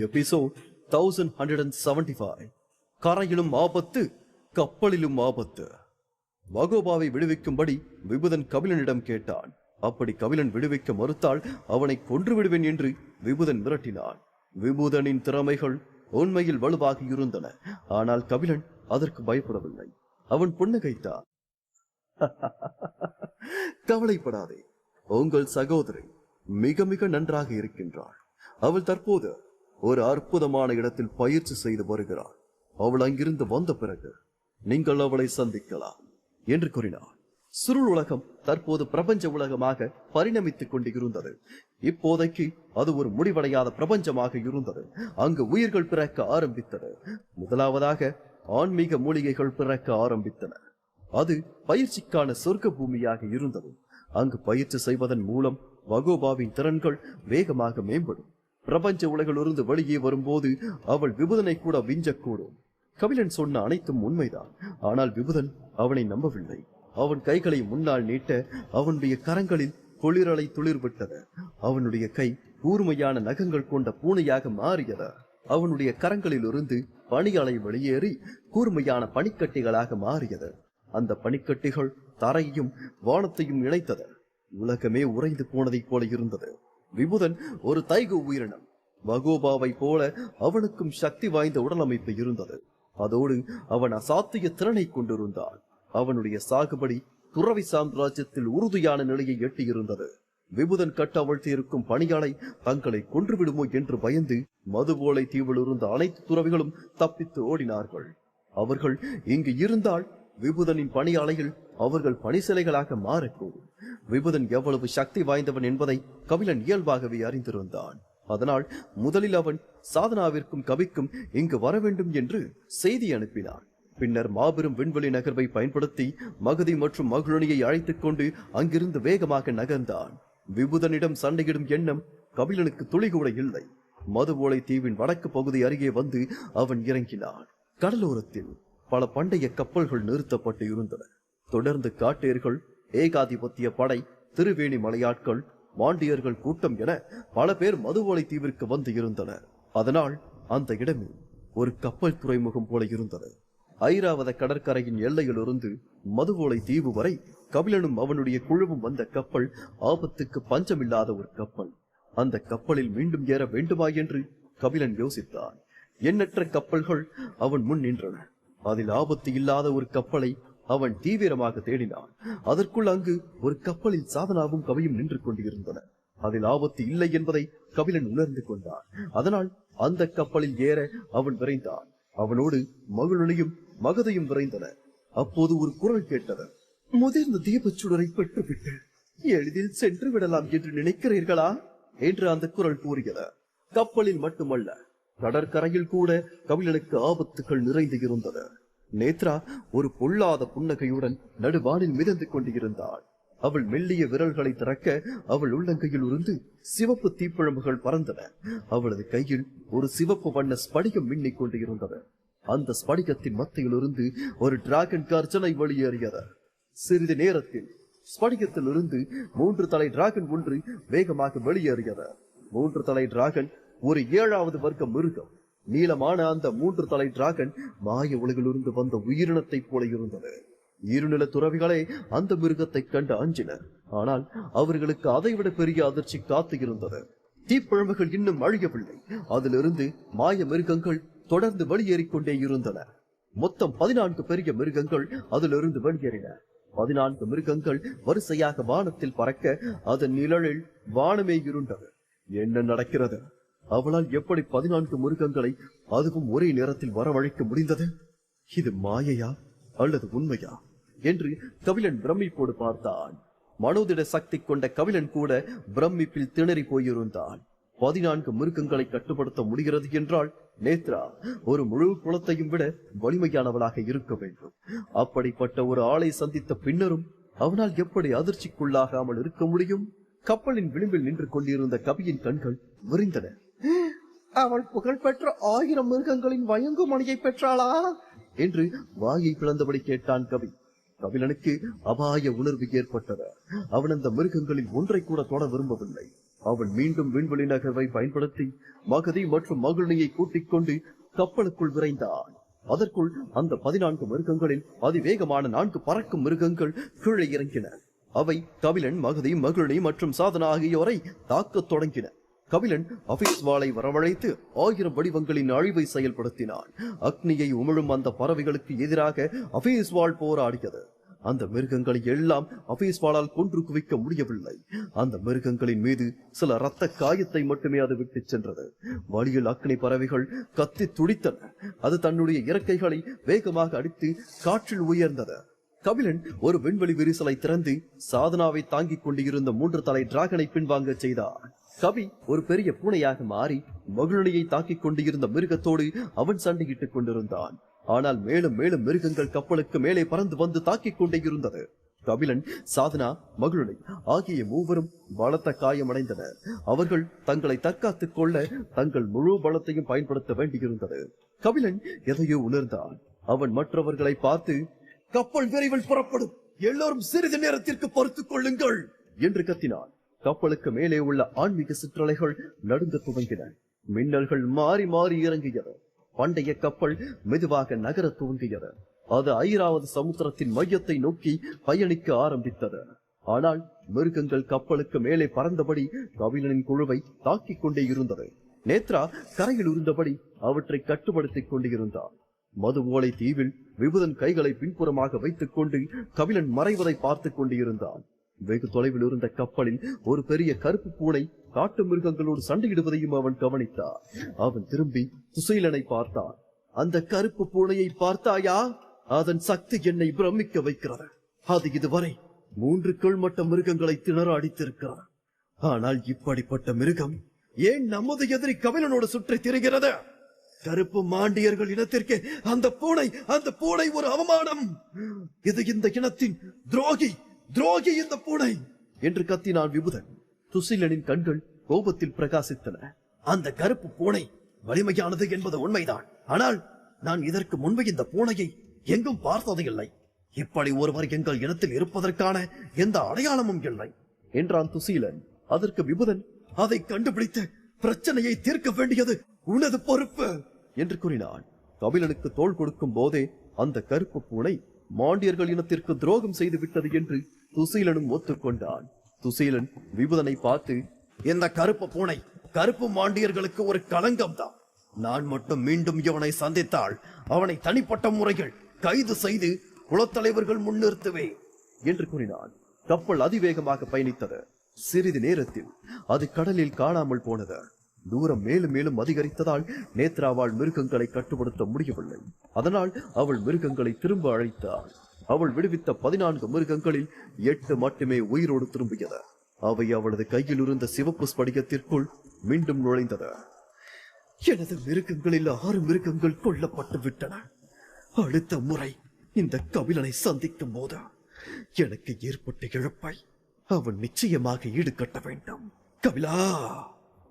Episode 1175. கரையிலும் ஆபத்து, கப்பலிலும் ஆபத்து. வகோபாவை விடுவிக்கும்படி விபுதன் கபிலனிடம் கேட்டான். அப்படி கபிலன் விடுவிக்க மறுத்தால் அவனை கொன்று விடுவேன் என்று விபுதன் மிரட்டினான். விபுதனின் திறமைகள் உண்மையில் வலுவாக இருந்தன. ஆனால் கபிலன் அதற்கு பயப்படவில்லை. அவன் புன்னகைத்தான். கவலைப்படாதே, உங்கள் சகோதரி மிக மிக நன்றாக இருக்கின்றாள். அவள் தற்போது ஒரு அற்புதமான இடத்தில் பயிற்சி செய்து வருகிறாள். அவள் அங்கிருந்து வந்த பிறகு நீங்கள் அவளை சந்திக்கலாம் என்று கூறினார். சுருள் உலகம் தற்போது பிரபஞ்ச உலகமாக பரிணமித்துக் கொண்டிருந்தது. இப்போதைக்கு அது ஒரு முடிவடையாத பிரபஞ்சமாக இருந்தது. அங்கு உயிர்கள் பிறக்க ஆரம்பித்தன. முதலாவதாக ஆன்மீக மூலிகைகள் பிறக்க ஆரம்பித்தன. அது பயிற்சிக்கான சொர்க்க பூமியாக இருந்தது. அங்கு பயிற்சி செய்வதன் மூலம் வகோபாவின் திறன்கள் வேகமாக மேம்படும். பிரபஞ்ச உலகிலிருந்து வெளியே வரும்போது அவள் விபுதனை கூட விஞ்சக்கூடும். கபிலன் சொன்ன அனைத்தும் உண்மைதான். ஆனால் விபுதன் அவனை நம்பவில்லை. அவன் கைகளை முன்னால் நீட்ட அவனுடைய கரங்களில் குளிரலை துளிர்விட்டது. அவனுடைய கை கூர்மையான நகங்கள் கொண்ட பூனையாக மாறியது. அவனுடைய கரங்களில் இருந்து பனியலை வெளியேறி கூர்மையான பனிக்கட்டிகளாக மாறியது. அந்த பனிக்கட்டிகள் தரையையும் வானத்தையும் இணைத்தது. உலகமே உறைந்து போனதைப் போல இருந்தது. விபுதன் ஒரு தைகு உயிரினம். வகோபாவை போல அவனுக்கும் சக்தி வாய்ந்த உடலமைப்பு இருந்தது. அதோடு அவன் அசாத்திய திறனை கொண்டிருந்தான். அவனுடைய சாகுபடி துறவி சாம்ராஜ்யத்தில் உறுதியான நிலையை எட்டியிருந்தது. விபுதன் கட்டவிழ்த்து இருக்கும் பணியாளை தங்களை கொன்றுவிடுமோ என்று பயந்து மதுபோலை தீவில் இருந்த அனைத்து துறவிகளும் தப்பித்து ஓடினார்கள். அவர்கள் இங்கு இருந்தால் விபுதனின் பணியாளையில் அவர்கள் பணி சிலைகளாக மாறக்கூடும். விபுதன் எவ்வளவு சக்தி வாய்ந்தவன் என்பதை கபிலன் இயல்பாகவே அறிந்திருந்தான். அதனால் முதலில் அவன் சாதனாவிற்கும் கபிக்கும் இங்கு வர வேண்டும் என்று செய்தி அனுப்பினான். பின்னர் மாபெரும் விண்வெளி நகர்வை பயன்படுத்தி மகதி மற்றும் மகுழனியை அழைத்துக் கொண்டு அங்கிருந்து வேகமாக நகர்ந்தான். விபுதனிடம் சண்டையிடும் எண்ணம் கபிலனுக்கு துளி கூட இல்லை. மதுபோலை தீவின் வடக்கு பகுதி அருகே வந்து அவன் இறங்கினான். கடலோரத்தில் பல பண்டைய கப்பல்கள் நிறுத்தப்பட்டு இருந்தன. தொடர்ந்து காட்டேர்கள், ஏகாதிபத்திய படை, திருவேணி மலையாட்கள், மாண்டியர்கள் கூட்டம் என பல பேர் மதுவோலை தீவிற்கு வந்து இருந்தனர். அதனால் அந்த இடமே ஒரு கப்பல் துறைமுகம் போல இருந்தது. ஐராவத கடற்கரையின் எல்லையிலிருந்து மதுவோலை தீவு வரை கபிலனும் அவனுடைய குழுவும் வந்த கப்பல் ஆபத்துக்கு பஞ்சமில்லாத ஒரு கப்பல். அந்த கப்பலில் மீண்டும் ஏற வேண்டுமா என்று கபிலன் யோசித்தான். எண்ணற்ற கப்பல்கள் அவன் முன் நின்றன. அதில் ஆபத்து இல்லாத ஒரு கப்பலை அவன் தீவிரமாக தேடினான். அதற்குள் அங்கு ஒரு கப்பலில் சாதனாவும் கவியும் நின்று கொண்டிருந்தன. அதில் ஆபத்து இல்லை என்பதை கபிலன் உணர்ந்து கொண்டான். அதனால் அந்த கப்பலில் ஏற அவன் விரைந்தான். அவனோடு மகுழனியும் மகதையும் விரைந்தன. அப்போது ஒரு குரல் கேட்டது. முதிர்ந்த தீபச்சுடரை பெற்றுவிட்டு எளிதில் சென்று விடலாம் என்று நினைக்கிறீர்களா என்று அந்த குரல் கூறியது. கப்பலில் மட்டுமல்ல, கடற்கரையில் கூட கபிலனுக்கு ஆபத்துகள் நிறைந்து இருந்தது. நேத்ரா ஒரு பொல்லாத புன்னகையுடன் நடுவானில் மிதந்து கொண்டிருந்தாள். அவள் மெல்லிய விரல்களை திறக்க அவள் உள்ளங்கையில் இருந்து சிவப்பு தீப்பிழம்புகள் பறந்தன. அவளது கையில் ஒரு சிவப்பு வண்ண ஸ்படிகம் மின்னிக் கொண்டிருந்தது. அந்த ஸ்படிகத்தின் மத்தியிலிருந்து ஒரு டிராகன் கர்ஜனை வெளியேறியது. சிறிது நேரத்தில் ஸ்படிகத்தில் இருந்து 3 தலை டிராகன் ஒன்று வேகமாக வெளியேறியது. 3 தலை டிராகன் ஒரு 7வது வர்க்க மிருகம். நீளமான அந்த 3 தலை டிராகன் மாய உலகிலிருந்து வந்த உயிரினத்தை போல இருந்தது. இருநில துறவிகளே அந்த மிருகத்தை கண்டு அஞ்சினர். ஆனால் அவர்களுக்கு அதைவிட பெரிய அதிர்ச்சி காத்து இருந்தது. தீப்பிழம்புகள் இன்னும் அழியவில்லை. அதிலிருந்து மாய மிருகங்கள் தொடர்ந்து வெளியேறிக்கொண்டே இருந்தன. மொத்தம் 14 பெரிய மிருகங்கள் அதிலிருந்து வெளியேறின. 14 மிருகங்கள் வரிசையாக வானத்தில் பறக்க அதன் நிழலில் வானமே இருண்டது. என்ன நடக்கிறது? அவளால் எப்படி 14 மிருகங்களை அதுவும் ஒரே நேரத்தில் வரவழைக்க முடிந்தது? இது மாயையா அல்லது உண்மையா என்று கபிலன் பிரமிப்போடு பார்த்தான். மனோதிட சக்தி கொண்ட கபிலன் கூட பிரமிப்பில் திணறி போயிருந்தான். 14 மிருகங்களை கட்டுப்படுத்த முடிகிறது என்றால் நேத்ரா ஒரு முழு குலத்தையும் விட வலிமையானவளாக இருக்க வேண்டும். அப்படிப்பட்ட ஒரு ஆளை சந்தித்த பின்னரும் அவனால் எப்படி அதிர்ச்சிக்குள்ளாகாமல் இருக்க முடியும்? கப்பலின் விளிம்பில் நின்று கொண்டிருந்த கபியின் கண்கள் விரிந்தன. அவள் புகழ்பெற்ற 1000 மிருகங்களின் வயங்கு மணியை பெற்றாளா என்று வாயை பிளந்தபடி கேட்டான் கவி. கபிலனுக்கு அபாய உணர்வு ஏற்பட்டது. அவன் அந்த மிருகங்களில் ஒன்றை கூட தொட விரும்பவில்லை. அவன் மீண்டும் விண்வெளி நகர்வை பயன்படுத்தி மகதி மற்றும் மகிழினியை கூட்டிக் கொண்டு கப்பலுக்குள் விரைந்தான். அதற்குள் அந்த 14 மிருகங்களில் அதிவேகமான 4 பறக்கும் மிருகங்கள் கீழே இறங்கின. அவை கபிலன், மகதி, மகிழினி மற்றும் சாதனா ஆகியோரை தாக்கத் தொடங்கின. கபிலன் அபேஸ்வாளை வரவழைத்து 1000 வடிவங்களின் அழிவை செயல்படுத்தினான். அக்னியை உமிழும் அந்த பறவைகளுக்கு எதிராக அபேஸ்வாள் போராடியது. அந்த மிருகங்களை எல்லாம் அபேஸ்வாளால் கொன்று குவிக்க முடியவில்லை. அந்த மிருகங்களின் மீது சில இரத்த காயத்தை மட்டுமே அது விட்டு சென்றது. வழியில் அக்னி பறவைகள் கத்தி துடித்தன. அது தன்னுடைய இறக்கைகளை வேகமாக அடித்து காற்றில் உயர்ந்தது. கபிலன் ஒரு விண்வெளி விரிசலை திறந்து சாதனாவை தாங்கிக் கொண்டிருந்த 3 தலை டிராகனை பின்வாங்க செய்தார். கவி ஒரு பெரிய பூனையாக மாறி மகிழினியை தாக்கிக் கொண்டிருந்த மிருகத்தோடு அவன் சண்டையிட்டுக் கொண்டிருந்தான். ஆனால் மேலும் மேலும் மிருகங்கள் கப்பலுக்கு மேலே பறந்து வந்து தாக்கிக் கொண்டே இருந்தது. கபிலன், சாதனா, மகிழினி ஆகிய மூவரும் பலத்த காயமடைந்தனர். அவர்கள் தங்களை தற்காத்துக் கொள்ள தங்கள் முழு பலத்தையும் பயன்படுத்த வேண்டியிருந்தது. கபிலன் எதையோ உணர்ந்தான். அவன் மற்றவர்களை பார்த்து, கப்பல் விரைவில் புறப்படும், எல்லோரும் சிறிது நேரத்திற்கு பொறுத்துக் கொள்ளுங்கள் என்று கத்தினான். கப்பலுக்கு மேலே உள்ள ஆன்மீக சிற்றலைகள் நடுங்க துவங்கின. மின்னல்கள் மாறி மாறி இறங்கியது. பண்டைய கப்பல் மெதுவாக நகர துவங்கியது. அது ஐராவத சமுத்திரத்தின் மையத்தை நோக்கி பயணிக்க ஆரம்பித்தது. ஆனால் மிருகங்கள் கப்பலுக்கு மேலே பறந்தபடி கபிலனின் குழுவை தாக்கிக் கொண்டே இருந்தது. நேத்ரா கரையில் இருந்தபடி அவற்றை கட்டுப்படுத்திக் கொண்டிருந்தார். மது ஓலை தீவில் விபுதன் கைகளை பின்புறமாக வைத்துக் கொண்டு கபிலன் மறைவதை பார்த்துக் கொண்டிருந்தான். வெகு தொலைவில் இருந்த கப்பலில் ஒரு பெரிய கருப்பு பூனை காட்டு மிருகங்களோடு சண்டையிடுவதையும் அவன் கவனித்தார். அவன் திரும்பி துசைலனை பார்த்தான். அந்த கருப்பு பூனையை பார்த்தாயா? அதன் சக்தி என்னை பிரமிக்க வைக்கிறது. அது இதுவரை 3 கீழ்மட்ட மிருகங்களை திணற அடித்திருக்கிறது. ஆனால் இப்படிப்பட்ட மிருகம் ஏன் நமது எதிரி கபிலனோடு சுற்றி திரிகிறது? கருப்பு மாண்டியர்கள் இனத்திற்கு அந்த பூனை ஒரு அவமானம். இது இந்த இனத்தின் துரோகி இந்த பூனை என்று கத்தினான் விபுதன். துசிலனின் கண்கள் கோபத்தில் பிரகாசித்தன. அந்த கருப்பு பூனை வலிமையானது என்பது உண்மைதான். ஆனால் நான் இதற்கு முன்பு இந்த பூனையை எங்கும் பார்த்தது இல்லை. இப்படி ஒருவர் எங்கள் இனத்தில் இருப்பதற்கான எந்த அடையாளமும் இல்லை என்றான் துசீலன். அதற்கு விபுதன், அதை கண்டுபிடித்து பிரச்சனையை தீர்க்க வேண்டியது உனது பொறுப்பு என்று கூறினான். கபிலனுக்கு தோள் கொடுக்கும் போதே அந்த கருப்பு பூனை மாண்டியர்கள் இனத்திற்கு துரோகம் செய்து விட்டது என்று துசீலனும் ஒத்துக்கொண்டான். துசீலன் விபுதனை பார்த்து, இந்த கருப்பு பூனை கருப்பு மாண்டியர்களுக்கு ஒரு களங்கம் தான். நான் மட்டும் மீண்டும் இவனை சந்தித்தால் அவனை தனிப்பட்ட முறைகள் கைது செய்து குலத்தலைவர்கள் முன்னிறுத்துவே என்று கூறினான். கப்பல் அதிவேகமாக பயணித்தது. சிறிது நேரத்தில் அது கடலில் காணாமல் போனது. தூரம் மேலும் மேலும் அதிகரித்ததால் நேத்ராவால் மிருகங்களை கட்டுப்படுத்த முடியவில்லை. அதனால் அவள் மிருகங்களை திரும்ப அழைத்தாள். அவள் விடுவித்த 14 மிருகங்களில் 8 மட்டுமே உயிரோடு திரும்பியது. அவை அவளது கையில் இருந்த சிவப்பு ஸ்படிகத்திற்குள் மீண்டும் நுழைந்தது. எனது மிருகங்களில் 6 மிருகங்கள் கொல்லப்பட்டு விட்டன. அடுத்த முறை இந்த கபிலனை சந்திக்கும் போது எனக்கு ஏற்பட்ட இழப்பை அவன் நிச்சயமாக ஈடுகட்ட வேண்டும். கபிலா,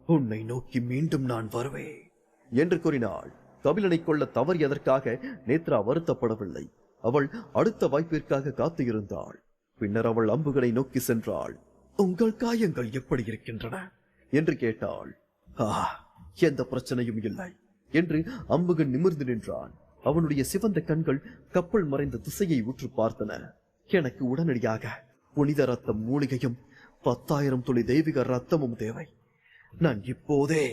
உன்னை நோக்கி மீண்டும் நான் வருவேன் என்று கூறினாள். கபிலனை கொள்ள தவறியதற்காக நேத்ரா வருத்தப்படவில்லை. அவள் அடுத்த வாய்ப்பிற்காக காத்து இருந்தாள். பின்னர் அவள் அம்புகளை நோக்கி சென்றாள். உங்கள் காயங்கள் எப்படி இருக்கின்றன என்று கேட்டாள். எந்த பிரச்சனையும் இல்லை என்று அம்புகன் நிமிர்ந்து நின்றான். அவனுடைய சிவந்த கண்கள் கப்பல் மறைந்த திசையை உற்று பார்த்தன. எனக்கு உடனடியாக புனித ரத்தம் மூலிகையும் 10,000 துளி தெய்வீக ரத்தமும் தேவை. நான் இப்போதே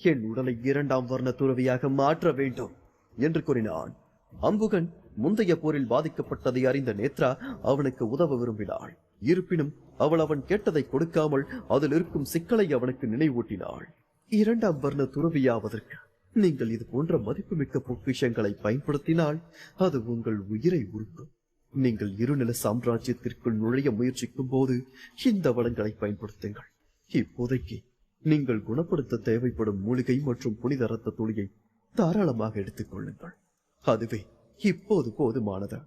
என் உடலை 2ஆம் வர்ண துறவியாக மாற்ற வேண்டும் என்று கூறினான். அம்புகன் முந்தைய போரில் பாதிக்கப்பட்டதை அறிந்த நேத்ரா அவனுக்கு உதவ விரும்பினாள். இருப்பினும் அவன் கேட்டதை கொடுக்காமல் அதில் இருக்கும் சிக்கலை அவனுக்கு நினைவூட்டினாள். 2ஆம் வர்ண துறவியாவதற்கு நீங்கள் இது போன்ற மதிப்புமிக்க பொக்கிஷங்களை பயன்படுத்தினால் அது உங்கள் உயிரை உருக்கும். நீங்கள் இருநில சாம்ராஜ்யத்திற்குள் நுழைய முயற்சிக்கும் போது இந்த வளங்களை பயன்படுத்துங்கள். இப்போதைக்கு நீங்கள் குணப்படுத்த தேவைப்படும் மூலிகை மற்றும் புனித ரத்த துளியை தாராளமாக எடுத்துக் கொள்ளுங்கள். அதுவே இப்போது போதுமானது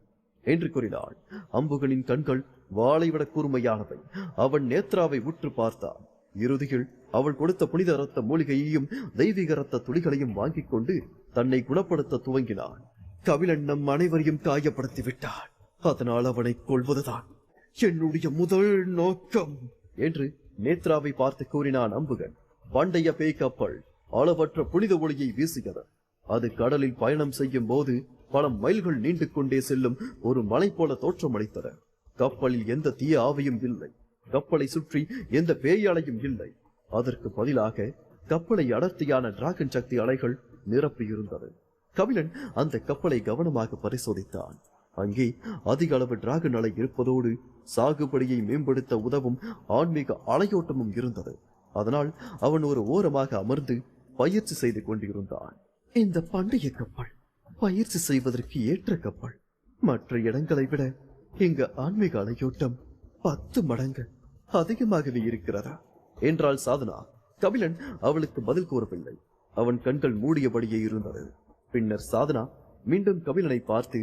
என்று கூறினாள். அம்புகனின் கண்கள் வாளை விட கூர்மையானவை. அவன் நேத்ராவை உற்று பார்த்தான். இறுதியில் அவள் கொடுத்த புனித ரத்த மூலிகையையும் தெய்வீக ரத்த துளிகளையும் வாங்கிக் கொண்டு தன்னை குணப்படுத்த துவங்கினான். கபிலன் நம் அனைவரையும் காயப்படுத்தி விட்டான். அதனால் அவனை கொள்வதுதான் என்னுடைய முதல் நோக்கம் என்று நேத்ராவை பார்த்து கூறினான் அம்புகன். பண்டைய பேய் கப்பல் அளவற்ற புனித ஒளியை வீசியது. அது கடலில் பயணம் செய்யும் போது பல மைல்கள் நீண்டு கொண்டே செல்லும் ஒரு மலை போல தோற்றமளித்தது. கப்பலில் எந்த தீய ஆவியும் இல்லை. கப்பலை சுற்றி எந்த பேயாலையும் இல்லை. அதற்கு பதிலாக கப்பலை அடர்த்தியான டிராகன் சக்தி அலைகள் நிரப்பியிருந்தது. கபிலன் அந்த கப்பலை கவனமாக பரிசோதித்தான். அங்கே அதிக அளவு டிராகன் அலை இருப்பதோடு சாகுபடியை மேம்படுத்த உதவும் ஆன்மீக அலையோட்டமும் இருந்தது. அதனால் அவன் ஒரு ஓரமாக அமர்ந்து பயிற்சி செய்து கொண்டிருந்தான். இந்த பண்டைய கப்பல் பயிற்சி செய்வதற்கு ஏற்ற கப்பல். மற்ற இடங்களை விட இங்கு ஆன்மீக அலையோட்டம் 10 மடங்கு அதிகமாகவே இருக்கிறதா என்றாள் சாதனா. கபிலன் அவளுக்கு பதில் கூறவில்லை. அவன் கண்கள் மூடியபடியே இருந்தது. பின்னர் சாதனா மீண்டும் கபிலனை பார்த்து,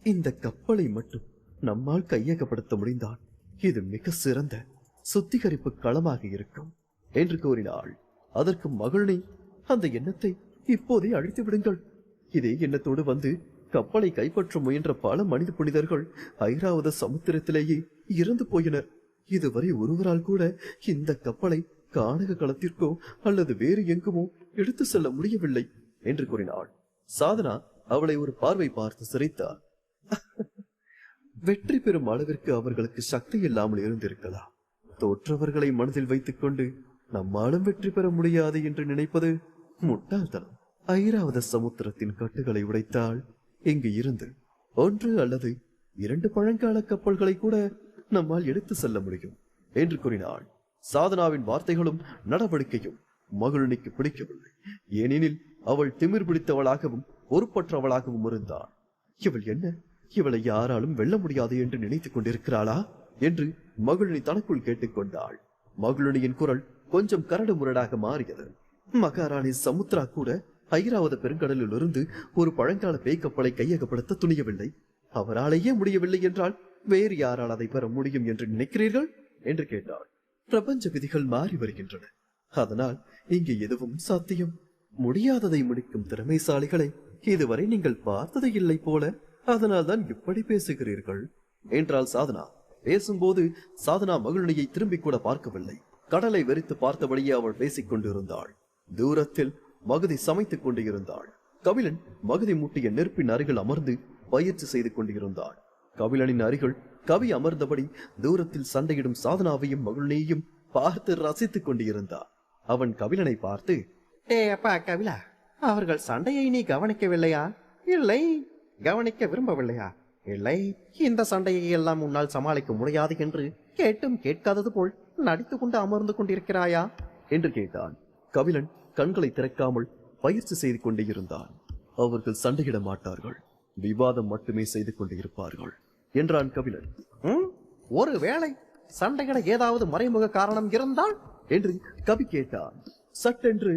இந்த கப்பலை மட்டும் நம்மால் கையகப்படுத்த முடிந்தால் இது மிக சிறந்த சுத்திகரிப்பு களமாக இருக்கும் என்று கூறினாள். அதற்கு மகிழ்நி, அந்த எண்ணத்தை இப்போதே அழித்து விடுங்கள். இதே எண்ணத்தோடு வந்து கப்பலை கைப்பற்ற முயன்ற பல மனித புனிதர்கள் ஐராவத சமுத்திரத்திலேயே இறந்து போயினர். இதுவரை ஒருவரால் கூட இந்த கப்பலை கானக களத்திற்கோ அல்லது வேறு எங்குமோ எடுத்து செல்ல முடியவில்லை என்று கூறினாள். சாதனா அவளை ஒரு பார்வை பார்த்து சிரித்தாள். வெற்றி பெறும் அளவிற்கு அவர்களுக்கு சக்தி இல்லாமல் இருந்திருக்கலாம். தோற்றவர்களை மனதில் வைத்துக் கொண்டு நம்மாலும் வெற்றி பெற முடியாது என்று நினைப்பது முட்டாள்தனம். ஐராவத சமுத்திரத்தின் கட்டுகளை உடைத்தால் இங்கு இருந்து 1 அல்லது 2 பழங்கால கப்பல்களை கூட நம்மால் எடுத்து செல்ல முடியும் என்று கூறினாள். சாதனாவின் வார்த்தைகளும் நடவடிக்கையும் மகிழ்நிக்கு பிடிக்கவில்லை. ஏனெனில் அவள் திமிர் பிடித்தவளாகவும் பொறுப்பற்றவளாகவும் இருந்தாள். இவள் என்ன, இவளை யாராலும் வெல்ல முடியாது என்று நினைத்துக் கொண்டிருக்கிறாளா என்று மகிழ்நி தனக்குள் கேட்டுக்கொண்டாள். மகிழ்நியின் குரல் கொஞ்சம் கரடு முரடாக மாறியது. மகாராணி சமுத்ரா கூட ஐராவத பெருங்கடலில் இருந்து ஒரு பழங்கால பேய் கப்பலை கையகப்படுத்த துணியவில்லை. அவராலேயே முடியவில்லை என்றால் வேறு யாரால் அதை பெற முடியும் என்று நினைக்கிறீர்கள் என்று கேட்டாள். பிரபஞ்ச விதிகள் மாறி வருகின்றன. அதனால் இங்கு எதுவும் சாத்தியம். முடியாததை முடிக்கும் திறமைசாலிகளை இதுவரை நீங்கள் பார்த்ததை இல்லை போல. அதனால் தான் இப்படி பேசுகிறீர்கள் என்றாள் சாதனா. பேசும்போது சாதனா மகிழ்நியை திரும்பி கூட பார்க்கவில்லை. கடலை வெறித்து பார்த்தபடியே அவள் பேசிக் கொண்டிருந்தாள். தூரத்தில் மகதி சமைத்துக் கொண்டு இருந்தாள். கபிலன் மகதி மூட்டிய நெருப்பின் அருகில் அமர்ந்து பயிற்சி செய்து கொண்டிருந்தாள். கபிலனின் அருகில் கவி அமர்ந்தபடி தூரத்தில் சண்டையிடும் சாதனாவையும் மகிழ்நியையும் பார்த்து ரசித்துக் கொண்டிருந்தார். அவன் கபிலனை பார்த்து, ஏ அப்பா கபிலா, அவர்கள் சண்டையை நீ கவனிக்கவில்லையா? இல்லை, கவனிக்க விரும்பவில்லையா? இல்லை, இந்த சண்டையை எல்லாம் உன்னால் சமாளிக்க முடியாது என்று கேட்டும் கேட்காதது போல் நடித்துக் கொண்டு அமர்ந்து கொண்டிருக்கிறாயா என்று கேட்டான். கபிலன் கண்களை திறக்காமல் பயிற்சி செய்து கொண்டே இருந்தான். அவர்கள் சண்டையிட மாட்டார்கள், விவாதம் மட்டுமே செய்து கொண்டு இருப்பார்கள் என்றான் கபிலன். ஒருவேளை சண்டையிட ஏதாவது மறைமுக காரணம் இருந்தால் என்று கவி கேட்டான். சட்டென்று